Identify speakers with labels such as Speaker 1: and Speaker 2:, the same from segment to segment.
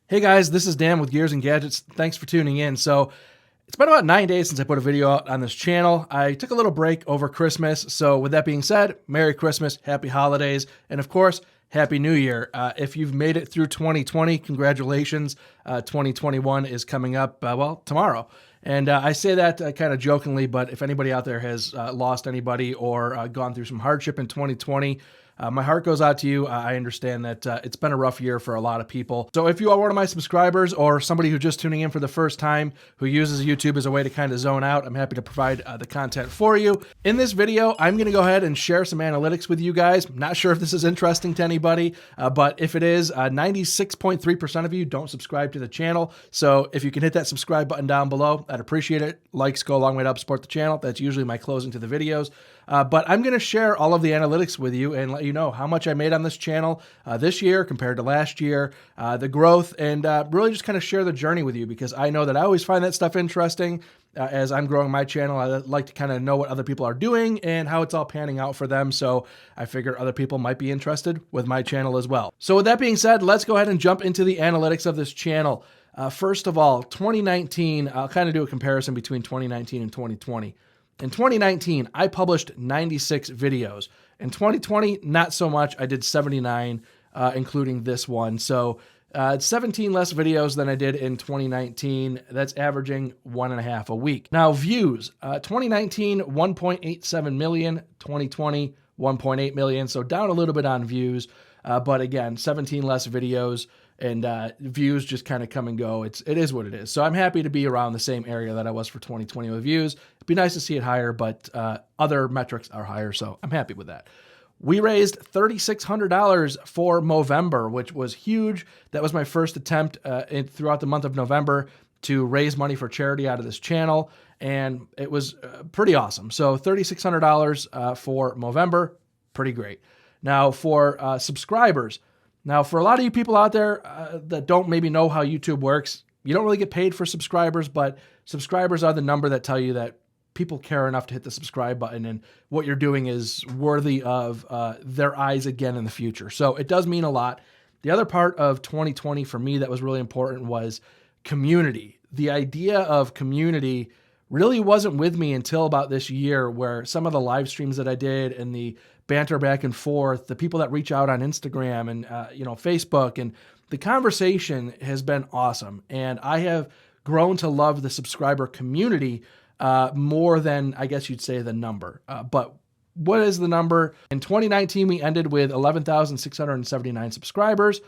Speaker 1: Hey guys, this is Dan with Gears and Gadgets. Thanks for tuning in. So it's been about 9 days since I put a video out on this channel. I took a little break over Christmas. So with that being said, Merry Christmas, Happy Holidays, and of course, Happy New Year. If you've made it through 2020, congratulations. 2021 is coming up, tomorrow. And I say that kind of jokingly, but if anybody out there has lost anybody or gone through some hardship in 2020, my heart goes out to you. I understand that it's been a rough year for a lot of people. So if you are one of my subscribers or somebody who's just tuning in for the first time who uses YouTube as a way to kind of zone out, I'm happy to provide the content for you. In this video, I'm going to go ahead and share some analytics with you guys. I'm not sure if this is interesting to anybody, but if it is, 96.3% of you don't subscribe to the channel. So if you can hit that subscribe button down below, I'd appreciate it. Likes go a long way to help support the channel. That's usually my closing to the videos. But I'm going to share all of the analytics with you and let you know how much I made on this channel this year compared to last year, the growth, and really just kind of share the journey with you, because I know that I always find that stuff interesting. As I'm growing my channel, I like to kind of know what other people are doing and how it's all panning out for them. So I figure other people might be interested with my channel as well. So with that being said, let's go ahead and jump into the analytics of this channel. First of all, 2019, I'll kind of do a comparison between 2019 and 2020. In 2019, I published 96 videos. In 2020, not so much. I did 79, including this one. So 17 less videos than I did in 2019. That's averaging 1.5 a week. Now, views. 2019, 1.87 million. 2020, 1.8 million. So down a little bit on views. But again, 17 less videos. And views just kind of come and go. It is what it is. So I'm happy to be around the same area that I was for 2020 with views. It'd be nice to see it higher, but other metrics are higher, so I'm happy with that. We raised $3,600 for Movember, which was huge. That was my first attempt throughout the month of November to raise money for charity out of this channel, and it was pretty awesome. So $3,600 for Movember, pretty great. Now for subscribers. Now, for a lot of you people out there that don't maybe know how YouTube works, you don't really get paid for subscribers, but subscribers are the number that tell you that people care enough to hit the subscribe button and what you're doing is worthy of their eyes again in the future. So it does mean a lot. The other part of 2020 for me that was really important was community. The idea of community really wasn't with me until about this year, where some of the live streams that I did and the banter back and forth, the people that reach out on Instagram and Facebook, and the conversation has been awesome. And I have grown to love the subscriber community more than, I guess you'd say, the number. But what is the number? In 2019, we ended with 11,679 subscribers.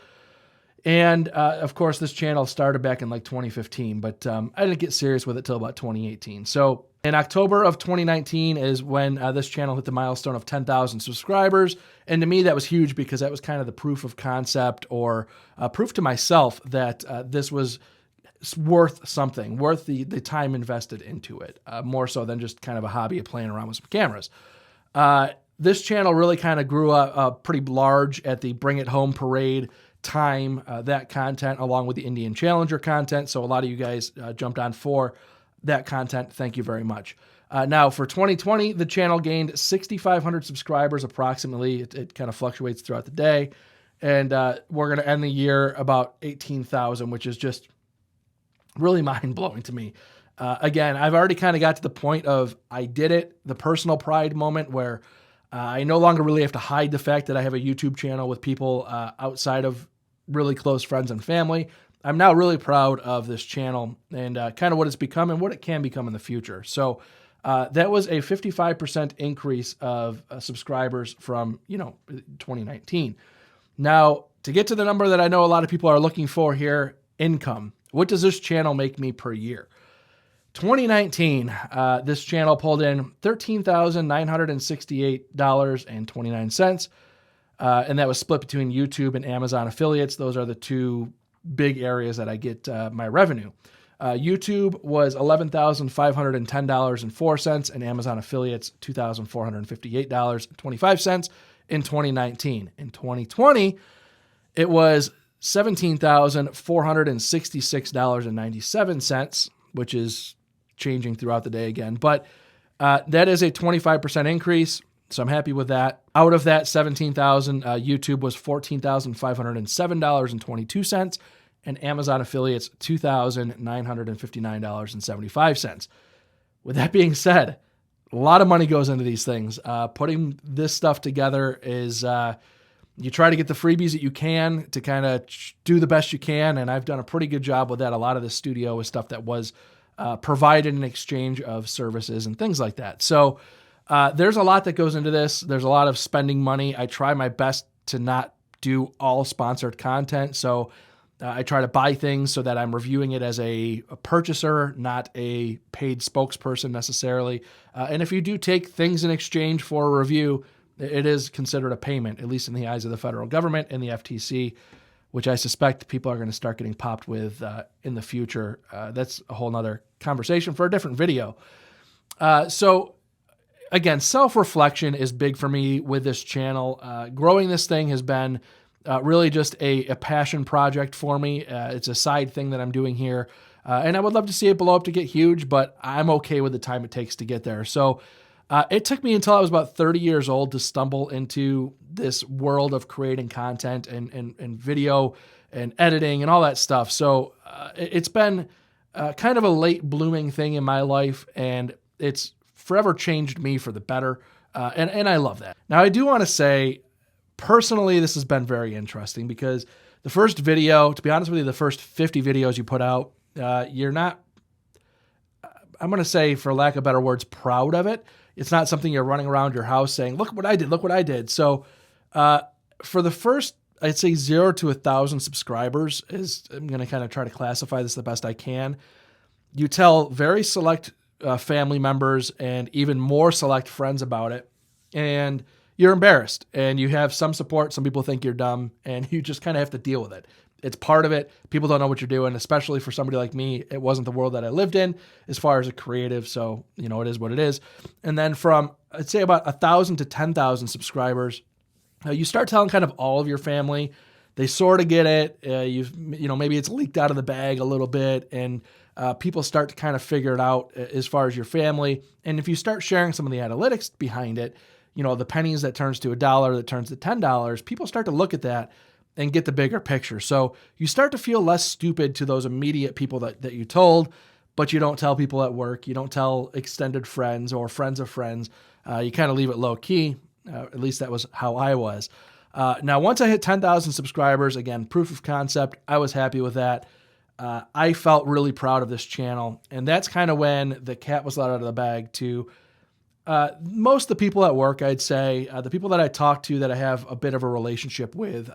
Speaker 1: And of course, this channel started back in like 2015, but I didn't get serious with it till about 2018. So in October of 2019 is when this channel hit the milestone of 10,000 subscribers. And to me, that was huge because that was kind of the proof of concept, or proof to myself that this was worth something, worth the time invested into it, more so than just kind of a hobby of playing around with some cameras. This channel really kind of grew up pretty large at the Bring It Home parade time, that content along with the Indian Challenger content. So a lot of you guys jumped on for that content. Thank you very much. Now for 2020, the channel gained 6,500 subscribers approximately. It kind of fluctuates throughout the day. And we're going to end the year about 18,000, which is just really mind-blowing to me. Again, I've already kind of got to the point of I did it, the personal pride moment where I no longer really have to hide the fact that I have a YouTube channel with people outside of really close friends and family. I'm now really proud of this channel and kind of what it's become and what it can become in the future. So that was a 55% increase of subscribers from 2019. Now, to get to the number that I know a lot of people are looking for here, income. What does this channel make me per year? 2019, this channel pulled in $13,968.29, and that was split between YouTube and Amazon affiliates. Those are the two big areas that I get my revenue. YouTube was $11,510.04, and Amazon affiliates $2,458.25 in 2019. In 2020, it was $17,466.97, which is changing throughout the day again. But that is a 25% increase, so I'm happy with that. Out of that 17,000, YouTube was $14,507.22, and Amazon affiliates $2,959.75. With that being said, a lot of money goes into these things. Putting this stuff together is, you try to get the freebies that you can to kind of do the best you can, and I've done a pretty good job with that. A lot of the studio was stuff that was provided in exchange of services and things like that. So there's a lot that goes into this. There's a lot of spending money. I try my best to not do all sponsored content. So I try to buy things so that I'm reviewing it as a purchaser, not a paid spokesperson necessarily. And if you do take things in exchange for a review, it is considered a payment, at least in the eyes of the federal government and the FTC, which I suspect people are going to start getting popped with in the future. That's a whole nother conversation for a different video. So again, self-reflection is big for me with this channel. Growing this thing has been really just a passion project for me. It's a side thing that I'm doing here. And I would love to see it blow up to get huge, but I'm okay with the time it takes to get there. So it took me until I was about 30 years old to stumble into this world of creating content and video and editing and all that stuff. So it's been kind of a late blooming thing in my life, and it's forever changed me for the better. And I love that. Now, I do want to say, personally, this has been very interesting because the first video, to be honest with you, the first 50 videos you put out, you're not, I'm going to say, for lack of better words, proud of it. It's not something you're running around your house saying, look what I did, look what I did. So for the first, I'd say 0 to 1,000 subscribers I'm going to kind of try to classify this the best I can. You tell very select family members and even more select friends about it, and you're embarrassed, and you have some support. Some people think you're dumb, and you just kind of have to deal with it. It's part of it. People don't know what you're doing, especially for somebody like me. It wasn't the world that I lived in as far as a creative, so it is what it is. And then from, I'd say, about 1,000 to 10,000 subscribers, you start telling kind of all of your family. They sort of get it. Maybe it's leaked out of the bag a little bit, and people start to kind of figure it out as far as your family. And if you start sharing some of the analytics behind it, the pennies that turns to $1, that turns to $10, people start to look at that and get the bigger picture. So you start to feel less stupid to those immediate people that you told, but you don't tell people at work. You don't tell extended friends or friends of friends. You kind of leave it low key. At least that was how I was. Now, once I hit 10,000 subscribers, again, proof of concept, I was happy with that. I felt really proud of this channel. And that's kind of when the cat was let out of the bag to most of the people at work, I'd say, the people that I talk to that I have a bit of a relationship with.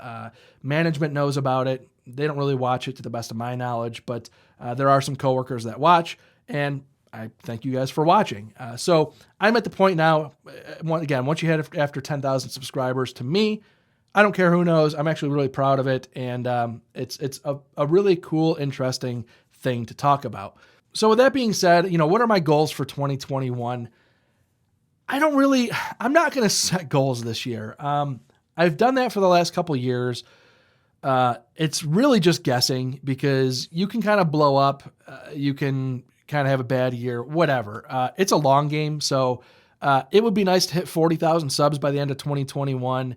Speaker 1: Management knows about it. They don't really watch it to the best of my knowledge, but there are some coworkers that watch, and I thank you guys for watching. So I'm at the point now, again, once you hit after 10,000 subscribers, to me, I don't care who knows. I'm actually really proud of it, and it's a really cool, interesting thing to talk about. So with that being said, what are my goals for 2021? I'm not going to set goals this year. I've done that for the last couple of years. It's really just guessing because you can kind of blow up. You can kind of have a bad year, whatever. It's a long game. So it would be nice to hit 40,000 subs by the end of 2021.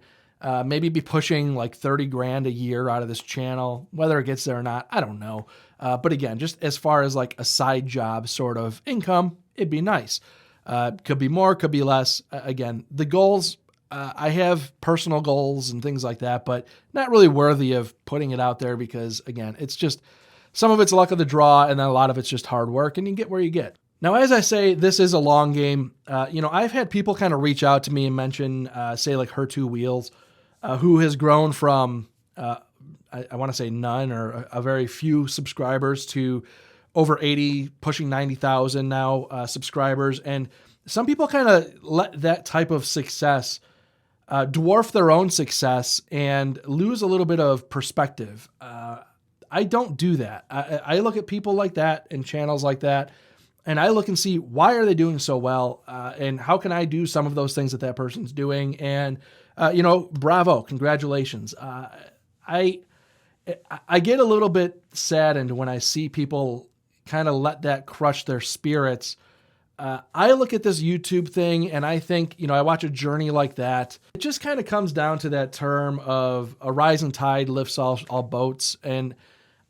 Speaker 1: Maybe be pushing like 30 grand a year out of this channel. Whether it gets there or not, I don't know. But again, just as far as like a side job sort of income, it'd be nice. Could be more, could be less. Again, the goals, I have personal goals and things like that, but not really worthy of putting it out there because, again, it's just some of it's luck of the draw, and then a lot of it's just hard work, and you get where you get. Now, as I say, this is a long game. I've had people kind of reach out to me and mention, say, like Her Two Wheels, who has grown from, I want to say none or a very few subscribers to over 80, pushing 90,000 now subscribers. And some people kind of let that type of success dwarf their own success and lose a little bit of perspective. I don't do that. I look at people like that and channels like that, and I look and see why are they doing so well, and how can I do some of those things that person's doing. And, bravo, congratulations. I get a little bit saddened when I see people kind of let that crush their spirits. I look at this YouTube thing and I think, I watch a journey like that. It just kind of comes down to that term of a rising tide lifts all boats. And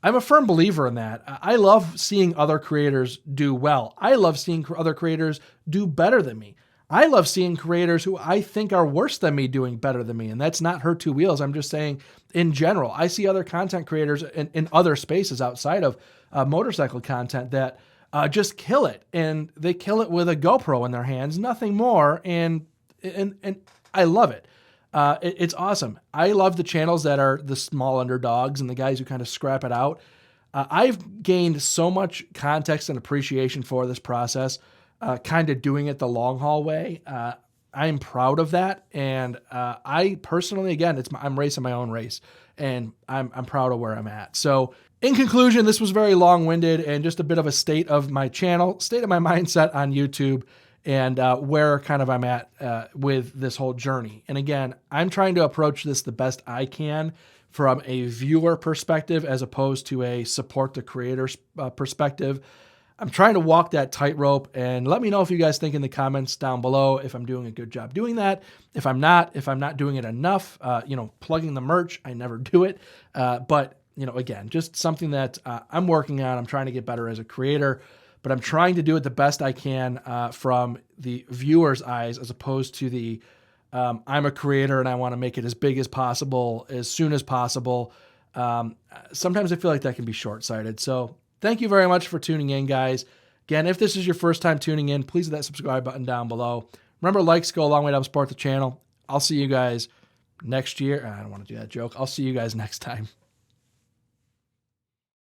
Speaker 1: I'm a firm believer in that. I love seeing other creators do well. I love seeing other creators do better than me. I love seeing creators who I think are worse than me doing better than me. And that's not Hurt Two Wheels. I'm just saying in general, I see other content creators in other spaces outside of motorcycle content that just kill it. And they kill it with a GoPro in their hands, nothing more. And I love it. It's awesome. I love the channels that are the small underdogs and the guys who kind of scrap it out. I've gained so much context and appreciation for this process, kind of doing it the long haul way. I'm proud of that. And I personally, again, I'm racing my own race, and I'm proud of where I'm at. So in conclusion, this was very long-winded and just a bit of a state of my channel, state of my mindset on YouTube, and where kind of I'm at with this whole journey. And again, I'm trying to approach this the best I can from a viewer perspective as opposed to a support the creators perspective. I'm trying to walk that tightrope, and let me know if you guys think in the comments down below if I'm doing a good job doing that. If I'm not doing it enough, plugging the merch, I never do it. But again, just something that I'm working on. I'm trying to get better as a creator, but I'm trying to do it the best I can from the viewer's eyes as opposed to the I'm a creator and I want to make it as big as possible, as soon as possible. Sometimes I feel like that can be short-sighted. So thank you very much for tuning in, guys. Again, if this is your first time tuning in, please hit that subscribe button down below. Remember, likes go a long way to help support the channel. I'll see you guys next year. I don't want to do that joke. I'll see you guys next time.